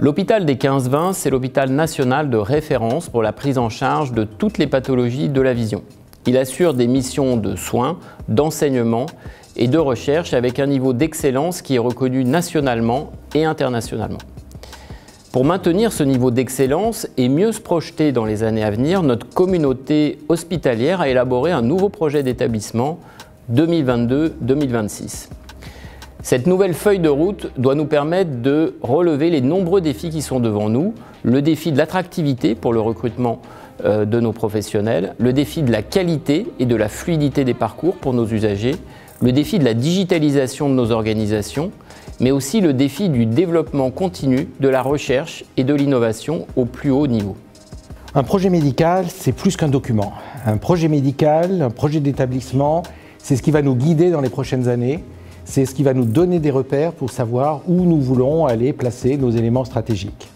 L'hôpital des 15-20, c'est l'hôpital national de référence pour la prise en charge de toutes les pathologies de la vision. Il assure des missions de soins, d'enseignement et de recherche avec un niveau d'excellence qui est reconnu nationalement et internationalement. Pour maintenir ce niveau d'excellence et mieux se projeter dans les années à venir, notre communauté hospitalière a élaboré un nouveau projet d'établissement 2022-2026. Cette nouvelle feuille de route doit nous permettre de relever les nombreux défis qui sont devant nous, le défi de l'attractivité pour le recrutement de nos professionnels, le défi de la qualité et de la fluidité des parcours pour nos usagers, le défi de la digitalisation de nos organisations, mais aussi le défi du développement continu de la recherche et de l'innovation au plus haut niveau. Un projet médical, c'est plus qu'un document. Un projet médical, un projet d'établissement, c'est ce qui va nous guider dans les prochaines années. C'est ce qui va nous donner des repères pour savoir où nous voulons aller placer nos éléments stratégiques.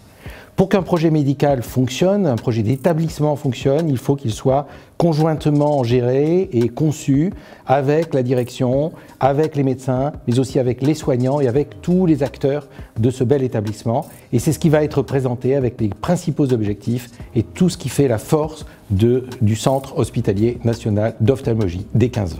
Pour qu'un projet médical fonctionne, un projet d'établissement fonctionne, il faut qu'il soit conjointement géré et conçu avec la direction, avec les médecins, mais aussi avec les soignants et avec tous les acteurs de ce bel établissement. Et c'est ce qui va être présenté avec les principaux objectifs et tout ce qui fait la force du Centre hospitalier national d'ophtalmologie des 15-20.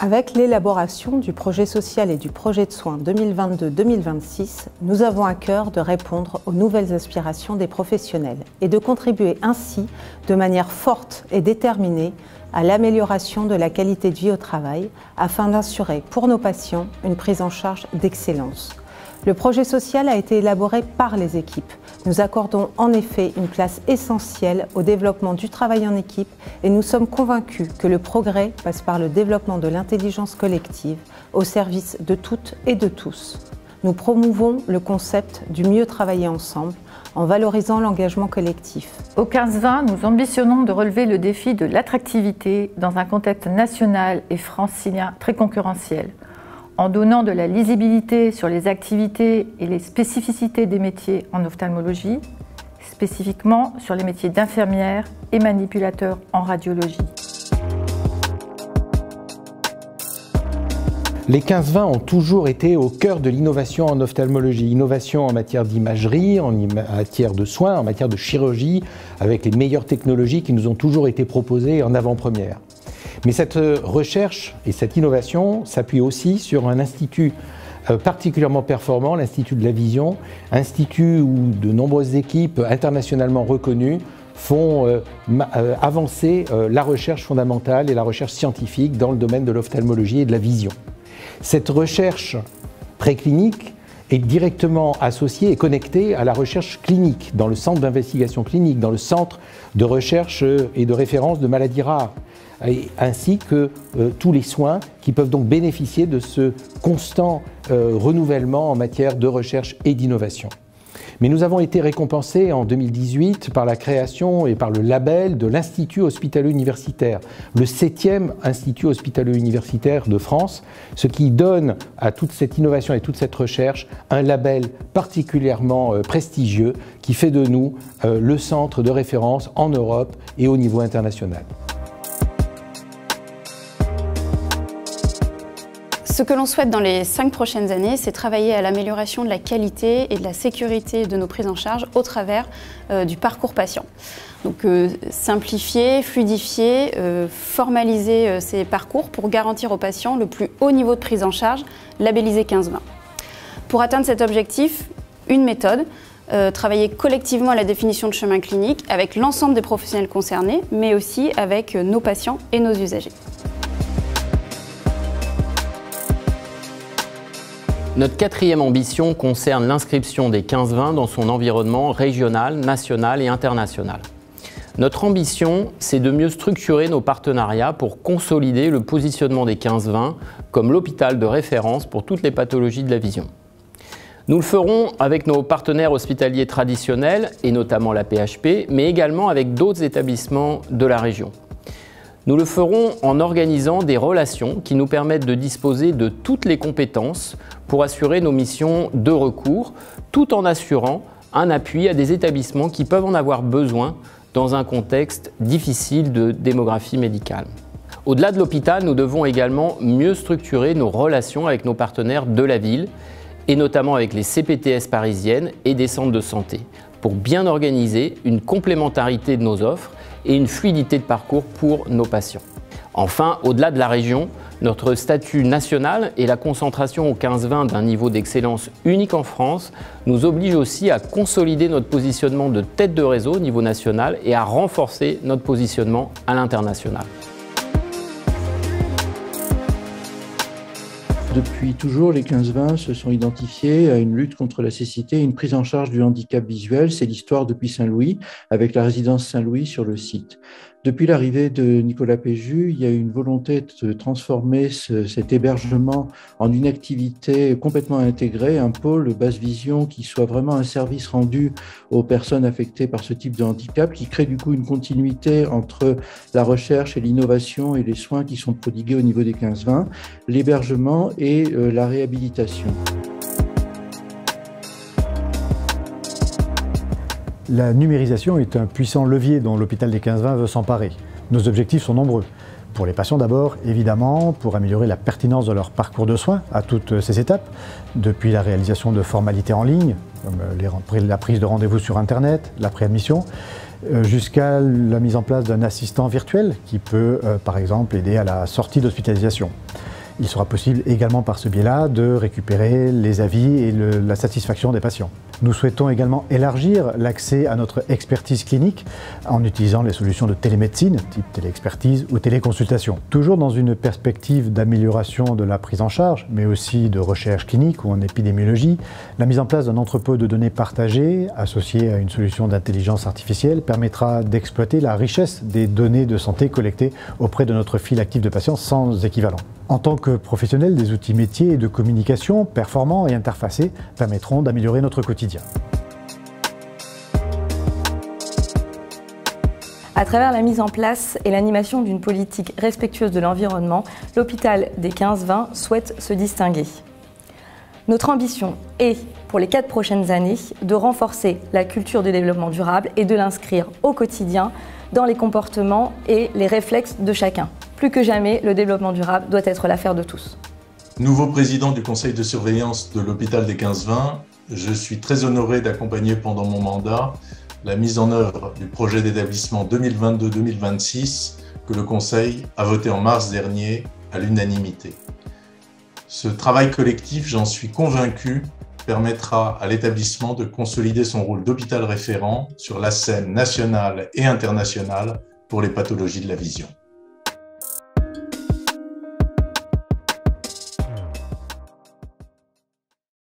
Avec l'élaboration du projet social et du projet de soins 2022-2026, nous avons à cœur de répondre aux nouvelles aspirations des professionnels et de contribuer ainsi de manière forte et déterminée à l'amélioration de la qualité de vie au travail afin d'assurer pour nos patients une prise en charge d'excellence. Le projet social a été élaboré par les équipes. Nous accordons en effet une place essentielle au développement du travail en équipe et nous sommes convaincus que le progrès passe par le développement de l'intelligence collective au service de toutes et de tous. Nous promouvons le concept du mieux travailler ensemble en valorisant l'engagement collectif. Au 15-20, nous ambitionnons de relever le défi de l'attractivité dans un contexte national et francilien très concurrentiel, en donnant de la lisibilité sur les activités et les spécificités des métiers en ophtalmologie, spécifiquement sur les métiers d'infirmière et manipulateur en radiologie. Les 15-20 ont toujours été au cœur de l'innovation en ophtalmologie. Innovation en matière d'imagerie, en matière de soins, en matière de chirurgie, avec les meilleures technologies qui nous ont toujours été proposées en avant-première. Mais cette recherche et cette innovation s'appuient aussi sur un institut particulièrement performant, l'Institut de la Vision, institut où de nombreuses équipes internationalement reconnues font avancer la recherche fondamentale et la recherche scientifique dans le domaine de l'ophtalmologie et de la vision. Cette recherche préclinique est directement associée et connectée à la recherche clinique, dans le centre d'investigation clinique, dans le centre de recherche et de référence de maladies rares, ainsi que tous les soins qui peuvent donc bénéficier de ce constant renouvellement en matière de recherche et d'innovation. Mais nous avons été récompensés en 2018 par la création et par le label de l'Institut hospitalo-universitaire, le 7e Institut hospitalo-universitaire de France, ce qui donne à toute cette innovation et toute cette recherche un label particulièrement prestigieux qui fait de nous le centre de référence en Europe et au niveau international. Ce que l'on souhaite dans les 5 prochaines années, c'est travailler à l'amélioration de la qualité et de la sécurité de nos prises en charge au travers du parcours patient. Donc simplifier, fluidifier, formaliser ces parcours pour garantir aux patients le plus haut niveau de prise en charge, labellisé 15-20. Pour atteindre cet objectif, une méthode, travailler collectivement à la définition de chemin clinique avec l'ensemble des professionnels concernés, mais aussi avec nos patients et nos usagers. Notre 4e ambition concerne l'inscription des 15-20 dans son environnement régional, national et international. Notre ambition, c'est de mieux structurer nos partenariats pour consolider le positionnement des 15-20 comme l'hôpital de référence pour toutes les pathologies de la vision. Nous le ferons avec nos partenaires hospitaliers traditionnels, et notamment la PHP, mais également avec d'autres établissements de la région. Nous le ferons en organisant des relations qui nous permettent de disposer de toutes les compétences pour assurer nos missions de recours, tout en assurant un appui à des établissements qui peuvent en avoir besoin dans un contexte difficile de démographie médicale. Au-delà de l'hôpital, nous devons également mieux structurer nos relations avec nos partenaires de la ville, et notamment avec les CPTS parisiennes et des centres de santé, pour bien organiser une complémentarité de nos offres et une fluidité de parcours pour nos patients. Enfin, au-delà de la région, notre statut national et la concentration au 15-20 d'un niveau d'excellence unique en France nous obligent aussi à consolider notre positionnement de tête de réseau au niveau national et à renforcer notre positionnement à l'international. Depuis toujours, les 15-20 se sont identifiés à une lutte contre la cécité et une prise en charge du handicap visuel. C'est l'histoire depuis Saint-Louis, avec la résidence Saint-Louis sur le site. Depuis l'arrivée de Nicolas Péju, il y a eu une volonté de transformer cet hébergement en une activité complètement intégrée, un pôle basse vision qui soit vraiment un service rendu aux personnes affectées par ce type de handicap, qui crée du coup une continuité entre la recherche et l'innovation et les soins qui sont prodigués au niveau des 15-20, l'hébergement et la réhabilitation. La numérisation est un puissant levier dont l'hôpital des 15-20 veut s'emparer. Nos objectifs sont nombreux. Pour les patients d'abord, évidemment, pour améliorer la pertinence de leur parcours de soins à toutes ces étapes, depuis la réalisation de formalités en ligne, comme la prise de rendez-vous sur Internet, la préadmission, jusqu'à la mise en place d'un assistant virtuel qui peut, par exemple, aider à la sortie d'hospitalisation. Il sera possible également par ce biais-là de récupérer les avis et la satisfaction des patients. Nous souhaitons également élargir l'accès à notre expertise clinique en utilisant les solutions de télémédecine, type téléexpertise ou téléconsultation. Toujours dans une perspective d'amélioration de la prise en charge, mais aussi de recherche clinique ou en épidémiologie, la mise en place d'un entrepôt de données partagées, associé à une solution d'intelligence artificielle, permettra d'exploiter la richesse des données de santé collectées auprès de notre file active de patients sans équivalent. En tant que professionnels, des outils métiers et de communication performants et interfacés permettront d'améliorer notre quotidien. À travers la mise en place et l'animation d'une politique respectueuse de l'environnement, l'hôpital des 15-20 souhaite se distinguer. Notre ambition est, pour les 4 prochaines années, de renforcer la culture du développement durable et de l'inscrire au quotidien dans les comportements et les réflexes de chacun. Plus que jamais, le développement durable doit être l'affaire de tous. Nouveau président du conseil de surveillance de l'hôpital des 15-20, je suis très honoré d'accompagner pendant mon mandat la mise en œuvre du projet d'établissement 2022-2026 que le conseil a voté en mars dernier à l'unanimité. Ce travail collectif, j'en suis convaincu, permettra à l'établissement de consolider son rôle d'hôpital référent sur la scène nationale et internationale pour les pathologies de la vision.